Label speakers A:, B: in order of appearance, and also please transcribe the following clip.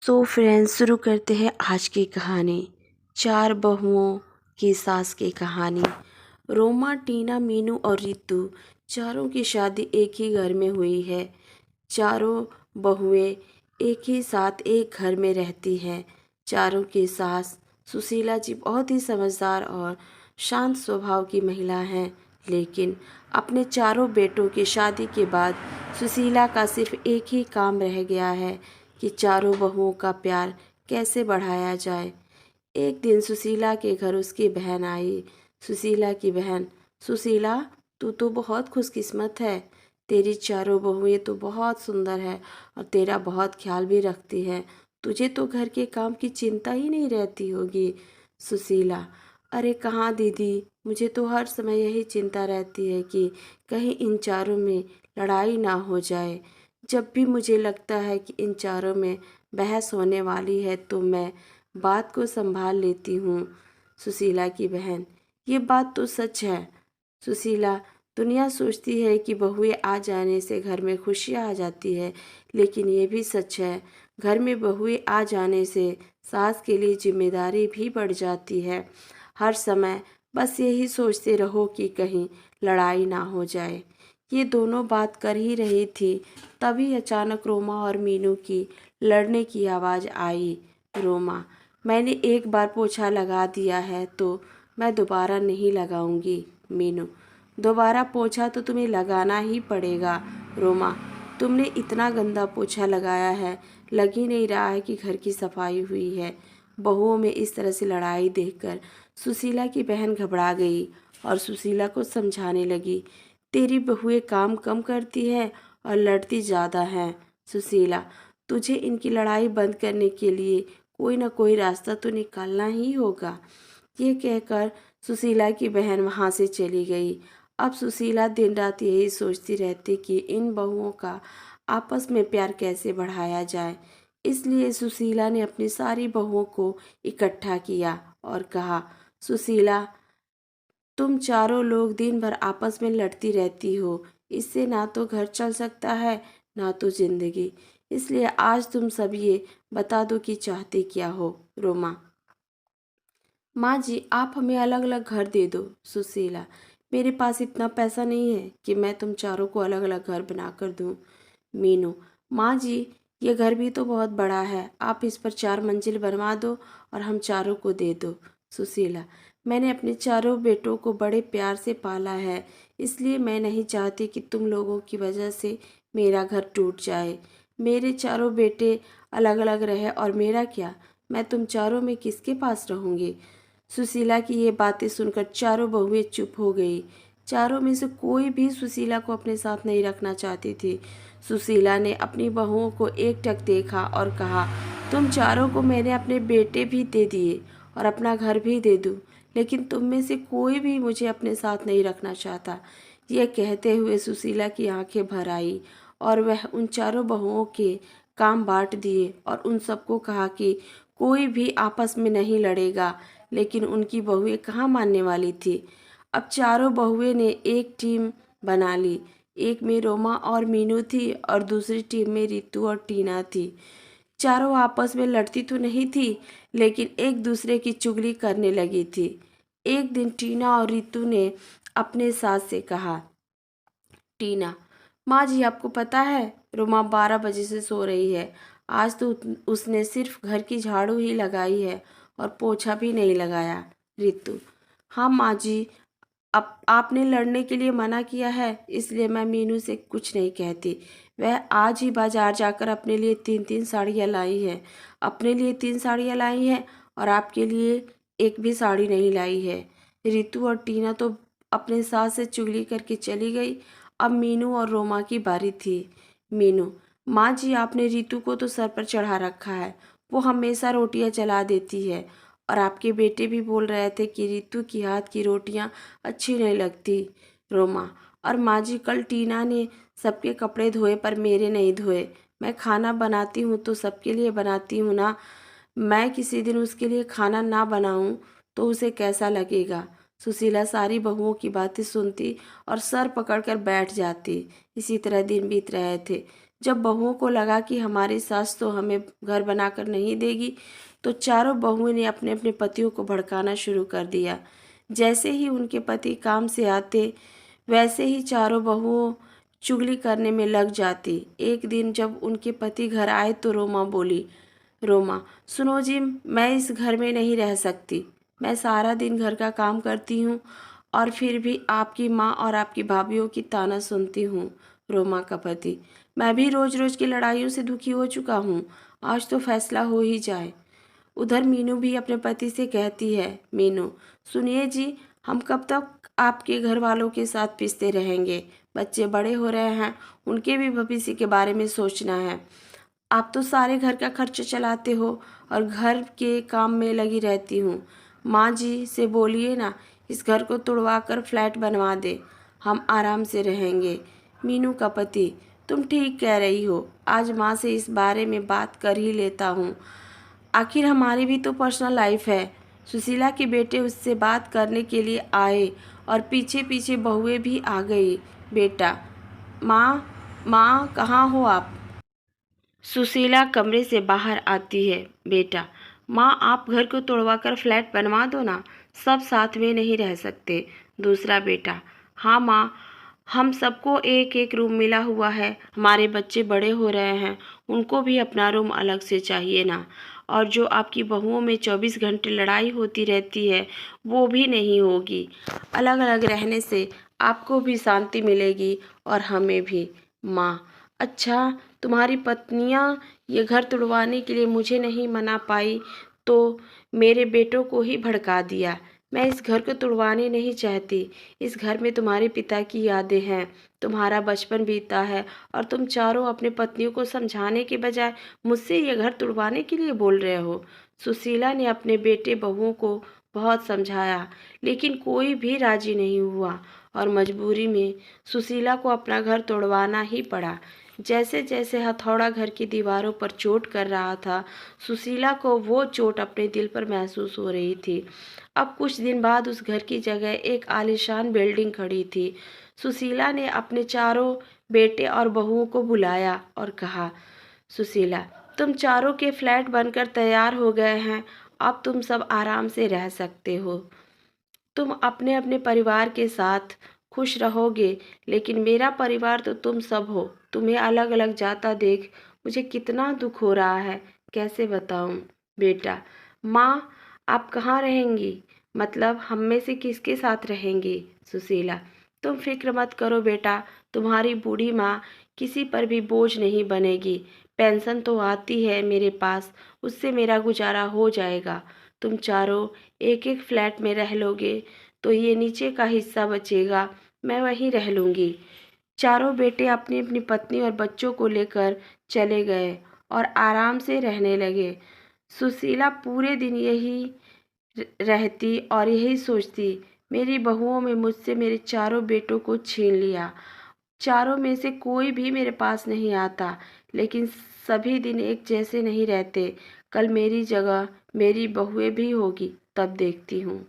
A: So friends, शुरू करते हैं आज की कहानी। चार बहुओं की सास की कहानी। रोमा, टीना, मीनू और रितु चारों की शादी एक ही घर में हुई है। चारों बहुएं एक ही साथ एक घर में रहती हैं। चारों की सास सुशीला जी बहुत ही समझदार और शांत स्वभाव की महिला हैं। लेकिन अपने चारों बेटों की शादी के बाद सुशीला का सिर्फ एक ही काम रह गया है कि चारों बहुओं का प्यार कैसे बढ़ाया जाए। एक दिन सुशीला के घर उसकी बहन आई। सुशीला की बहन: सुशीला, तू तो बहुत खुशकिस्मत है। तेरी चारों बहुएं तो बहुत सुंदर है और तेरा बहुत ख्याल भी रखती है। तुझे तो घर के काम की चिंता ही नहीं रहती होगी। सुशीला: अरे कहाँ दीदी, मुझे तो हर समय यही चिंता रहती है कि कहीं इन चारों में लड़ाई ना हो जाए। जब भी मुझे लगता है कि इन चारों में बहस होने वाली है तो मैं बात को संभाल लेती हूँ। सुशीला की बहन: ये बात तो सच है सुशीला। दुनिया सोचती है कि बहुएं आ जाने से घर में खुशियाँ आ जाती है, लेकिन ये भी सच है, घर में बहुएं आ जाने से सास के लिए जिम्मेदारी भी बढ़ जाती है। हर समय बस यही सोचते रहो कि कहीं लड़ाई ना हो जाए। ये दोनों बात कर ही रही थी, तभी अचानक रोमा और मीनू की लड़ने की आवाज़ आई। रोमा: मैंने एक बार पोछा लगा दिया है तो मैं दोबारा नहीं लगाऊंगी। मीनू: दोबारा पोछा तो तुम्हें लगाना ही पड़ेगा। रोमा: तुमने इतना गंदा पोछा लगाया है, लग ही नहीं रहा है कि घर की सफाई हुई है। बहुओं में इस तरह से लड़ाई देखकर सुशीला की बहन घबरा गई और सुशीला को समझाने लगी। तेरी बहुएं काम कम करती है और लड़ती ज़्यादा हैं। सुशीला: तुझे इनकी लड़ाई बंद करने के लिए कोई ना कोई रास्ता तो निकालना ही होगा। ये कहकर सुशीला की बहन वहाँ से चली गई। अब सुशीला दिन रात यही सोचती रहती कि इन बहुओं का आपस में प्यार कैसे बढ़ाया जाए। इसलिए सुशीला ने अपनी सारी बहुओं को इकट्ठा किया और कहा: सुशीला, तुम चारों लोग दिन भर आपस में लड़ती रहती हो, इससे ना तो घर चल सकता है ना तो जिंदगी। इसलिए आज तुम सब ये बता दो कि चाहते क्या हो। रोमा: माँ जी, आप हमें अलग अलग घर दे दो। सुशीला: मेरे पास इतना पैसा नहीं है कि मैं तुम चारों को अलग अलग घर बना कर दूँ। मीनू: माँ जी, ये घर भी तो बहुत बड़ा है, आप इस पर 4 मंजिल बनवा दो और हम चारों को दे दो। सुशीला: मैंने अपने चारों बेटों को बड़े प्यार से पाला है, इसलिए मैं नहीं चाहती कि तुम लोगों की वजह से मेरा घर टूट जाए। मेरे चारों बेटे अलग अलग रहे और मेरा क्या, मैं तुम चारों में किसके पास रहूँगी। सुशीला की ये बातें सुनकर चारों बहुएं चुप हो गई। चारों में से कोई भी सुशीला को अपने साथ नहीं रखना चाहती थी। सुशीला ने अपनी बहुओं को एकटक देखा और कहा: तुम चारों को मैंने अपने बेटे भी दे दिए और अपना घर भी दे दूँ, लेकिन तुम में से कोई भी मुझे अपने साथ नहीं रखना चाहता। यह कहते हुए सुशीला की आंखें भर आई और वह उन चारों बहुओं के काम बांट दिए और उन सबको कहा कि कोई भी आपस में नहीं लड़ेगा। लेकिन उनकी बहुएं कहाँ मानने वाली थी। अब चारों बहुएं ने एक टीम बना ली। एक में रोमा और मीनू थी और दूसरी टीम में रितु और टीना थी। चारों आपस में लड़ती तो नहीं थी, लेकिन एक दूसरे की चुगली करने लगी थी। एक दिन टीना और रितु ने अपने सास से कहा: टीना, माँ जी, आपको पता है रोमा 12 बजे से सो रही है। आज तो उसने सिर्फ घर की झाड़ू ही लगाई है और पोछा भी नहीं लगाया। रितु: हाँ माँ जी, अब आपने लड़ने के लिए मना किया है, इसलिए मैं मीनू से कुछ नहीं कहती। वह आज ही बाजार जाकर अपने लिए 3-3 साड़ियाँ लाई है। अपने लिए 3 साड़ियाँ लाई हैं और आपके लिए एक भी साड़ी नहीं लाई है। रितु और टीना तो अपने सास से चुगली करके चली गई। अब मीनू और रोमा की बारी थी। मीनू: माँ जी, आपने रितु को तो सर पर चढ़ा रखा है, वो हमेशा रोटियां जला देती है और आपके बेटे भी बोल रहे थे कि रितु की हाथ की रोटियां अच्छी नहीं लगती। रोमा: और माँ जी, कल टीना ने सबके कपड़े धोए पर मेरे नहीं धोए। मैं खाना बनाती हूँ तो सबके लिए बनाती हूँ ना। मैं किसी दिन उसके लिए खाना ना बनाऊँ तो उसे कैसा लगेगा। सुशीला सारी बहुओं की बातें सुनती और सर पकड़कर बैठ जाती। इसी तरह दिन बीत रहे थे। जब बहुओं को लगा कि हमारी सास तो हमें घर बनाकर नहीं देगी, तो चारों बहुओं ने अपने अपने पतियों को भड़काना शुरू कर दिया। जैसे ही उनके पति काम से आते, वैसे ही चारों बहुओं चुगली करने में लग जाती। एक दिन जब उनके पति घर आए तो रोमा बोली, रोमा, सुनो जी, मैं इस घर में नहीं रह सकती। मैं सारा दिन घर का काम करती हूँ और फिर भी आपकी माँ और आपकी भाभीयों की ताना सुनती हूँ। रोमा का पति, मैं भी रोज रोज की लड़ाइयों से दुखी हो चुका हूँ, आज तो फैसला हो ही जाए। उधर मीनू भी अपने पति से कहती है, मीनू, सुनिए जी, हम कब तक आपके घर वालों के साथ पिसते रहेंगे। बच्चे बड़े हो रहे हैं, उनके भी भविष्य के बारे में सोचना है। आप तो सारे घर का खर्च चलाते हो और घर के काम में लगी रहती हूँ। माँ जी से बोलिए ना, इस घर को तुड़वा कर फ्लैट बनवा दे, हम आराम से रहेंगे। मीनू का पति, तुम ठीक कह रही हो, आज माँ से इस बारे में बात कर ही लेता हूँ। आखिर हमारी भी तो पर्सनल लाइफ है। सुशीला के बेटे उससे बात करने के लिए आए और पीछे पीछे बहुएं भी आ गई। बेटा, माँ, माँ कहाँ हो आप? सुशीला कमरे से बाहर आती है। बेटा, माँ आप घर को तोड़वाकर फ्लैट बनवा दो ना, सब साथ में नहीं रह सकते। दूसरा बेटा, हाँ माँ, हम सबको एक एक रूम मिला हुआ है, हमारे बच्चे बड़े हो रहे हैं, उनको भी अपना रूम अलग से चाहिए ना। और जो आपकी बहुओं में 24 घंटे लड़ाई होती रहती है, वो भी नहीं होगी। अलग अलग रहने से आपको भी शांति मिलेगी और हमें भी। माँ, अच्छा, तुम्हारी पत्नियां ये घर तुड़वाने के लिए मुझे नहीं मना पाई तो मेरे बेटों को ही भड़का दिया। मैं इस घर को तुड़वाने नहीं चाहती। इस घर में तुम्हारे पिता की यादें हैं, तुम्हारा बचपन बीता है और तुम चारों अपने पत्नियों को समझाने के बजाय मुझसे ये घर तुड़वाने के लिए बोल रहे हो। सुशीला ने अपने बेटे बहुओं को बहुत समझाया, लेकिन कोई भी राजी नहीं हुआ और मजबूरी में सुशीला को अपना घर तोड़वाना ही पड़ा। जैसे जैसे हथौड़ा घर की दीवारों पर चोट कर रहा था, सुशीला को वो चोट अपने दिल पर महसूस हो रही थी। अब कुछ दिन बाद उस घर की जगह एक आलीशान बिल्डिंग खड़ी थी। सुशीला ने अपने चारों बेटे और बहुओं को बुलाया और कहा, सुशीला, तुम चारों के फ्लैट बनकर तैयार हो गए हैं, अब तुम सब आराम से रह सकते हो। तुम अपने अपने परिवार के साथ खुश रहोगे, लेकिन मेरा परिवार तो तुम सब हो। तुम्हें अलग अलग जाता देख मुझे कितना दुख हो रहा है, कैसे बताऊं। बेटा, माँ आप कहाँ रहेंगी? मतलब हम में से किसके साथ रहेंगी? सुशीला, तुम फिक्र मत करो बेटा, तुम्हारी बूढ़ी माँ किसी पर भी बोझ नहीं बनेगी। पेंशन तो आती है मेरे पास, उससे मेरा गुजारा हो जाएगा। तुम चारों एक एक फ्लैट में रह लोगे तो ये नीचे का हिस्सा बचेगा, मैं वहीं रह लूँगी। चारों बेटे अपनी अपनी पत्नी और बच्चों को लेकर चले गए और आराम से रहने लगे। सुशीला पूरे दिन यही रहती और यही सोचती, मेरी बहुओं में मुझसे मेरे चारों बेटों को छीन लिया। चारों में से कोई भी मेरे पास नहीं आता, लेकिन सभी दिन एक जैसे नहीं रहते। कल मेरी जगह मेरी बहुएं भी होगी, तब देखती हूँ।